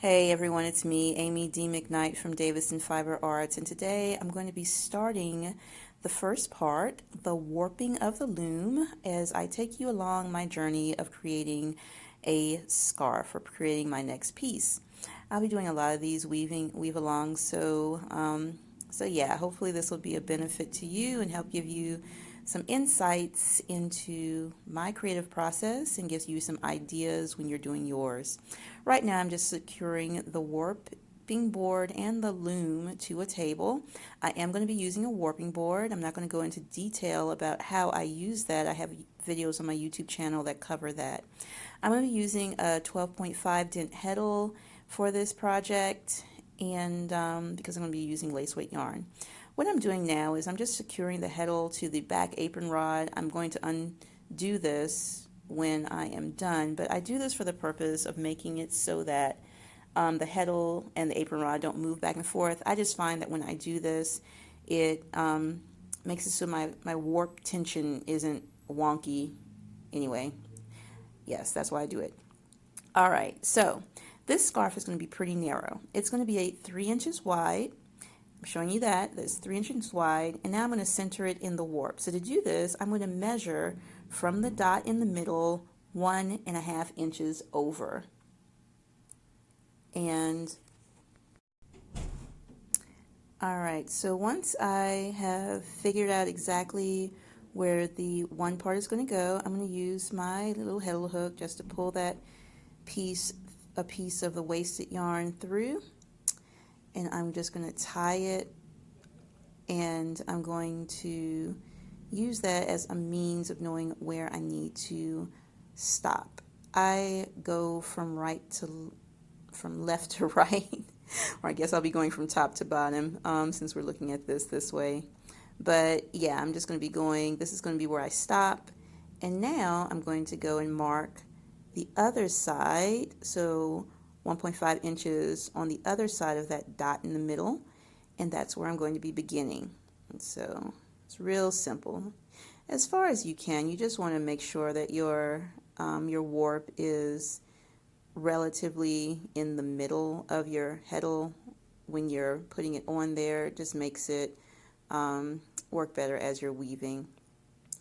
Hey everyone, it's me, Amy D. McKnight from Davis and Fiber Arts, and today I'm going to be starting the first part, the warping of the loom, as I take you along my journey of creating a scarf or creating my next piece. I'll be doing a lot of these weave-alongs, so yeah, hopefully this will be a benefit to you and help give you some insights into my creative process and gives you some ideas when you're doing yours. Right now I'm just securing the warping board and the loom to a table. I am going to be using a warping board. I'm not going to go into detail about how I use that. I have videos on my YouTube channel that cover that. I'm going to be using a 12.5 dent heddle for this project, and because I'm going to be using lace weight yarn. What I'm doing now is I'm just securing the heddle to the back apron rod. I'm going to undo this when I am done, but I do this for the purpose of making it so that the heddle and the apron rod don't move back and forth. I just find that when I do this, it makes it so my warp tension isn't wonky. Anyway, yes, that's why I do it. All right, so this scarf is going to be pretty narrow. It's going to be 3 inches wide. I'm showing you that's 3 inches wide, and now I'm going to center it in the warp. So to do this, I'm going to measure from the dot in the middle 1.5 inches over. And all right, so once I have figured out exactly where the one part is going to go, I'm going to use my little heddle hook just to pull that a piece of the wasted yarn through, and I'm just going to tie it, and I'm going to use that as a means of knowing where I need to stop. I go from left to right, or I guess I'll be going from top to bottom since we're looking at this way. But yeah, I'm just going to be going, this is going to be where I stop, and now I'm going to go and mark the other side, so 1.5 inches on the other side of that dot in the middle, and that's where I'm going to be beginning. And so it's real simple. As far as you can, you just want to make sure that your warp is relatively in the middle of your heddle when you're putting it on there. It just makes it work better as you're weaving.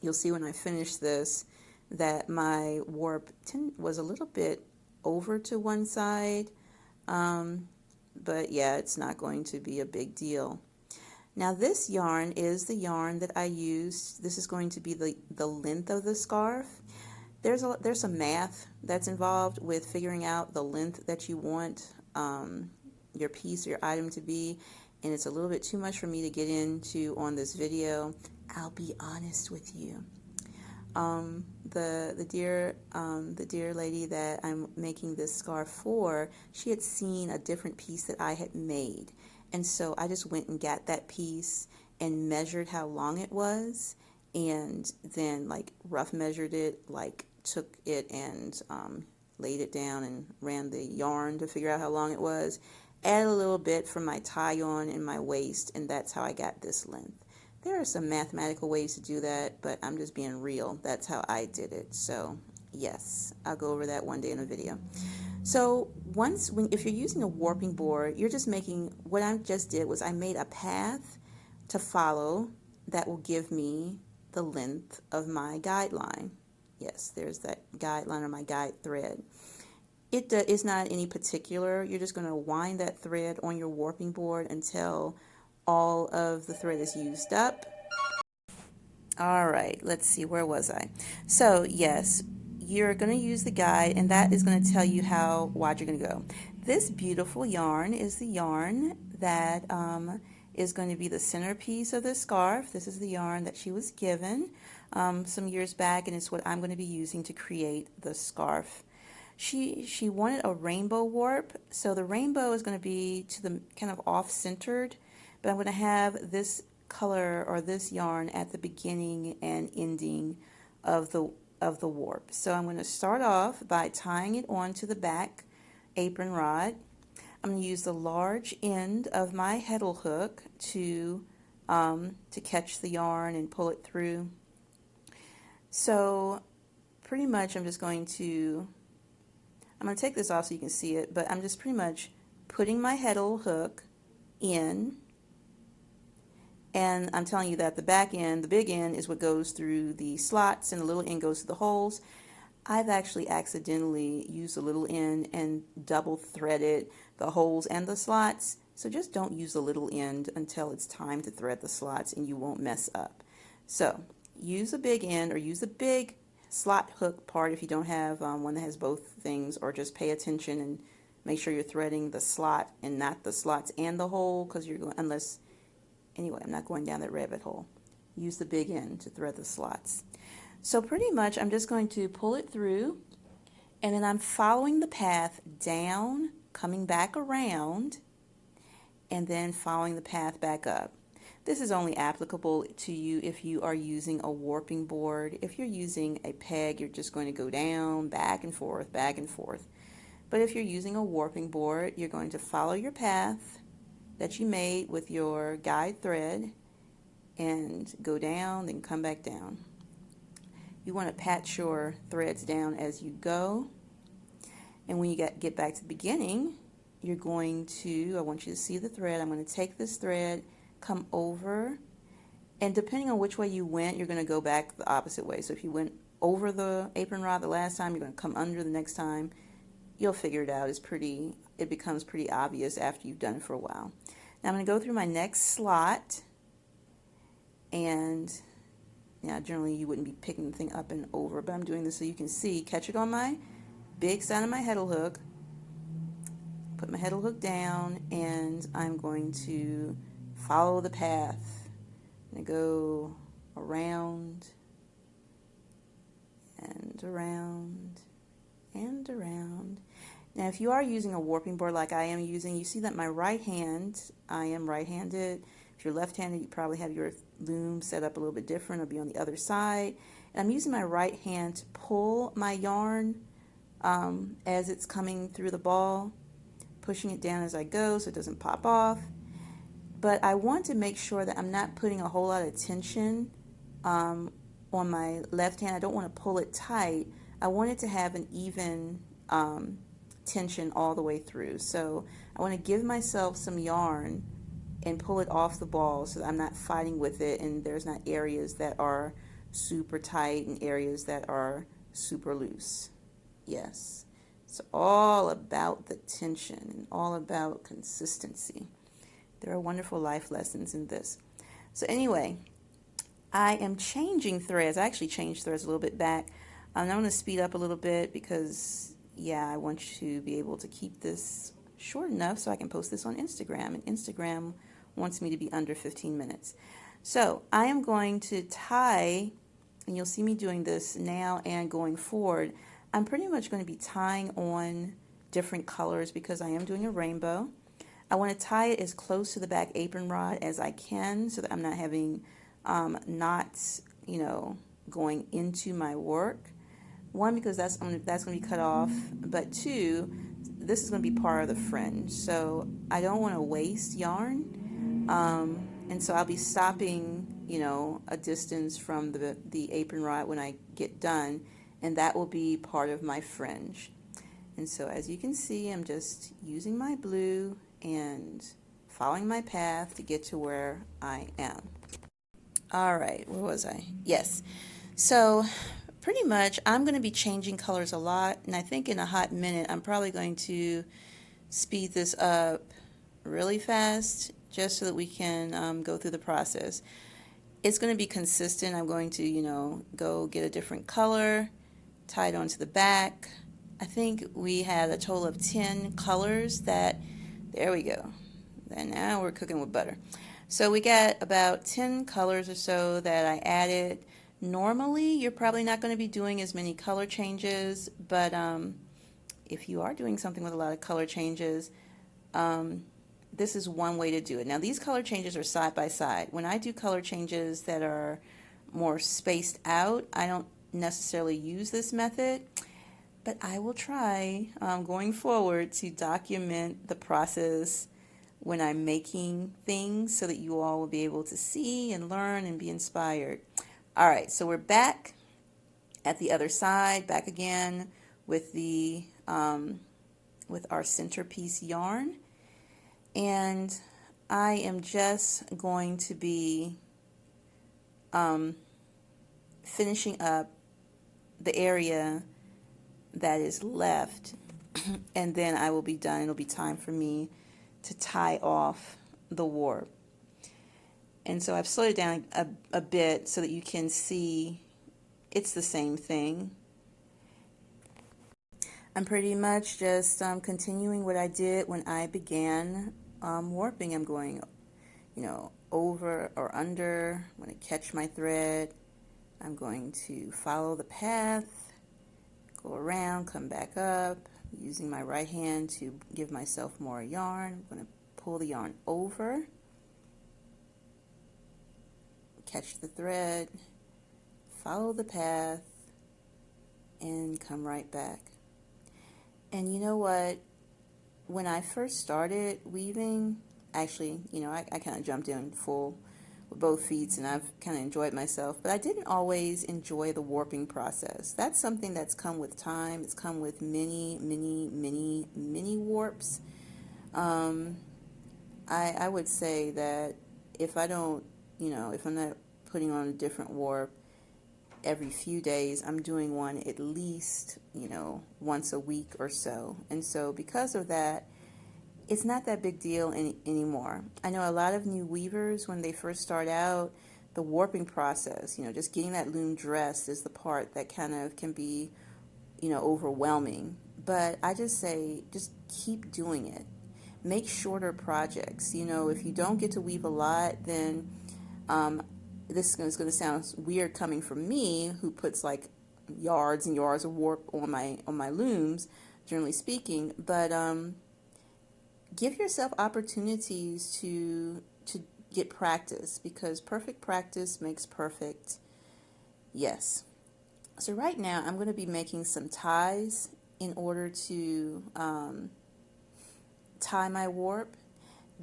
You'll see when I finish this that my warp was a little bit over to one side, but yeah, it's not going to be a big deal. Now this yarn is the yarn that I used. This is going to be the length of the scarf. There's some math that's involved with figuring out the length that you want your piece or your item to be, and it's a little bit too much for me to get into on this video. I'll be honest with you. The dear lady that I'm making this scarf for, she had seen a different piece that I had made, and so I just went and got that piece and measured how long it was, and then like rough measured it, like took it and laid it down and ran the yarn to figure out how long it was, added a little bit from my tie on in my waist, and that's how I got this length. There are some mathematical ways to do that, but I'm just being real. That's how I did it. So yes, I'll go over that one day in a video. So if you're using a warping board, you're just making, what I just did was I made a path to follow that will give me the length of my guideline. Yes, there's that guideline or my guide thread. It is not any particular. You're just going to wind that thread on your warping board until all of the thread is used up. All right, let's see, where was I? So yes, you're going to use the guide, and that is going to tell you how wide you're going to go. This beautiful yarn is the yarn that is going to be the centerpiece of this scarf. This is the yarn that she was given some years back, and it's what I'm going to be using to create the scarf. She wanted a rainbow warp, so the rainbow is going to be to the kind of off-centered, but I'm going to have this color or this yarn at the beginning and ending of the warp. So I'm going to start off by tying it onto the back apron rod. I'm going to use the large end of my heddle hook to catch the yarn and pull it through. So pretty much I'm just going to I'm going to take this off so you can see it, but I'm just pretty much putting my heddle hook in, and I'm telling you that the back end, the big end, is what goes through the slots and the little end goes through the holes. I've actually accidentally used the little end and double threaded the holes and the slots. So just don't use the little end until it's time to thread the slots and you won't mess up. So use a big end or use the big slot hook part if you don't have one that has both things, or just pay attention and make sure you're threading the slot and not the slots and the hole, because you're going, unless, anyway, I'm not going down that rabbit hole. Use the big end to thread the slots. So pretty much I'm just going to pull it through, and then I'm following the path down, coming back around, and then following the path back up. This is only applicable to you if you are using a warping board. If you're using a peg, you're just going to go down, back and forth, back and forth. But if you're using a warping board, you're going to follow your path that you made with your guide thread and go down, then come back down. You want to patch your threads down as you go. And when you get back to the beginning, you're going to, I want you to see the thread. I'm going to take this thread, come over, and depending on which way you went, you're going to go back the opposite way. So if you went over the apron rod the last time, you're going to come under the next time. You'll figure it out. It becomes pretty obvious after you've done it for a while. Now I'm going to go through my next slot, and now generally you wouldn't be picking the thing up and over, but I'm doing this so you can see, catch it on my big side of my heddle hook, put my heddle hook down, and I'm going to follow the path. I'm going to go around and around and around. Now if you are using a warping board like I am using, you see that my right hand, I am right-handed. If you're left-handed, you probably have your loom set up a little bit different. It'll be on the other side. And I'm using my right hand to pull my yarn as it's coming through the ball, pushing it down as I go so it doesn't pop off. But I want to make sure that I'm not putting a whole lot of tension on my left hand. I don't want to pull it tight. I want it to have an even tension all the way through. So I want to give myself some yarn and pull it off the ball so that I'm not fighting with it and there's not areas that are super tight and areas that are super loose. Yes, it's all about the tension and all about consistency. There are wonderful life lessons in this. So anyway, I am changing threads. I actually changed threads a little bit back. I'm going to speed up a little bit because, yeah, I want to be able to keep this short enough so I can post this on Instagram. And Instagram wants me to be under 15 minutes. So I am going to tie, and you'll see me doing this now and going forward. I'm pretty much going to be tying on different colors because I am doing a rainbow. I want to tie it as close to the back apron rod as I can so that I'm not having knots, going into my work. One, because that's going to be cut off, but two, this is going to be part of the fringe, so I don't want to waste yarn, and so I'll be stopping, a distance from the apron rod when I get done, and that will be part of my fringe. And so as you can see, I'm just using my blue and following my path to get to where I am. All right, where was I? Yes. So pretty much I'm going to be changing colors a lot, and I think in a hot minute I'm probably going to speed this up really fast just so that we can go through the process. It's going to be consistent. I'm going to, go get a different color, tie it onto the back. I think we had a total of 10 colors there we go. And now we're cooking with butter. So we got about 10 colors or so that I added. Normally, you're probably not going to be doing as many color changes, but if you are doing something with a lot of color changes, this is one way to do it. Now, these color changes are side by side. When I do color changes that are more spaced out, I don't necessarily use this method, but I will try going forward to document the process when I'm making things so that you all will be able to see and learn and be inspired. All right, so we're back at the other side, back again with the with our centerpiece yarn, and I am just going to be finishing up the area that is left, and then I will be done. It'll be time for me to tie off the warp. And so I've slowed it down a bit so that you can see it's the same thing. I'm pretty much just continuing what I did when I began warping. I'm going, over or under. I'm going to catch my thread. I'm going to follow the path, go around, come back up, using my right hand to give myself more yarn. I'm going to pull the yarn over, catch the thread, follow the path, and come right back. And you know what? When I first started weaving, actually, I kind of jumped in full with both feet, and I've kind of enjoyed myself, but I didn't always enjoy the warping process. That's something that's come with time. It's come with many, many, many, many warps. I would say that if I don't, if I'm not putting on a different warp every few days, I'm doing one at least, once a week or so. And so because of that, it's not that big deal anymore. I know a lot of new weavers, when they first start out, the warping process, just getting that loom dressed is the part that kind of can be, overwhelming. But I just say, just keep doing it. Make shorter projects. If you don't get to weave a lot, then this is going to sound weird coming from me, who puts like yards and yards of warp on my looms, generally speaking. But give yourself opportunities to get practice, because perfect practice makes perfect. Yes. So right now I'm going to be making some ties in order to tie my warp.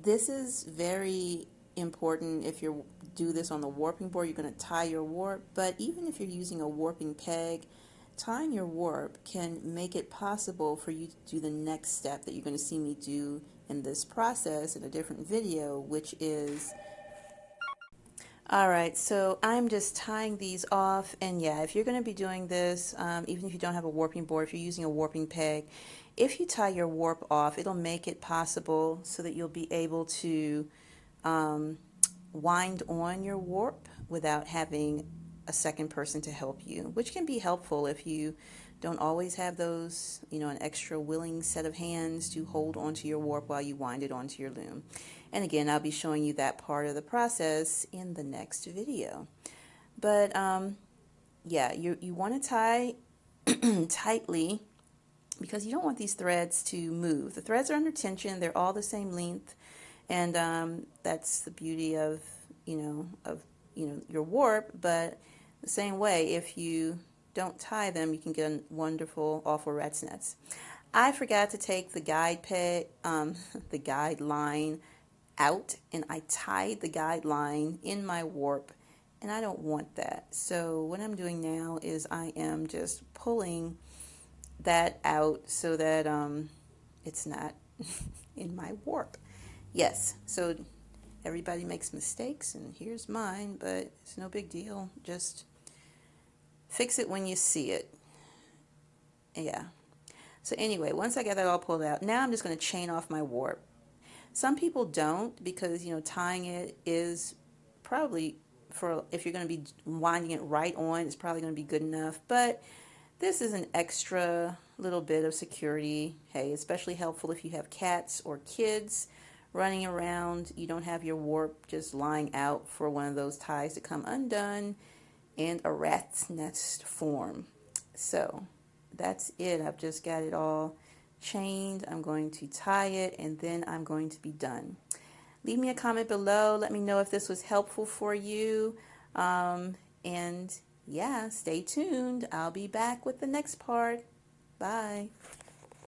This is very important. If you do this on the warping board, you're going to tie your warp, but even if you're using a warping peg, tying your warp can make it possible for you to do the next step that you're going to see me do in this process in a different video, which is alright, so I'm just tying these off. And yeah, if you're going to be doing this, even if you don't have a warping board, if you're using a warping peg, if you tie your warp off, it'll make it possible so that you'll be able to wind on your warp without having a second person to help you, which can be helpful if you don't always have those, an extra willing set of hands to hold onto your warp while you wind it onto your loom. And again, I'll be showing you that part of the process in the next video. But yeah, you want to tie tightly, because you don't want these threads to move. The threads are under tension. They're all the same length. And that's the beauty of, your warp. But the same way, if you don't tie them, you can get wonderful, awful rat's nets. I forgot to take the guide peg, the guide line out, and I tied the guide line in my warp, and I don't want that. So what I'm doing now is I am just pulling that out so that it's not in my warp. Yes, so everybody makes mistakes, and here's mine, but it's no big deal. Just fix it when you see it. Yeah. So anyway, once I got that all pulled out, now I'm just going to chain off my warp. Some people don't, because, tying it is probably, if you're going to be winding it right on, it's probably going to be good enough. But this is an extra little bit of security. Hey, especially helpful if you have cats or kids running around. You don't have your warp just lying out for one of those ties to come undone and a rat's nest form. So that's it. I've just got it all chained. I'm going to tie it, and then I'm going to be done. Leave me a comment below. Let me know if this was helpful for you. And yeah, stay tuned. I'll be back with the next part. Bye.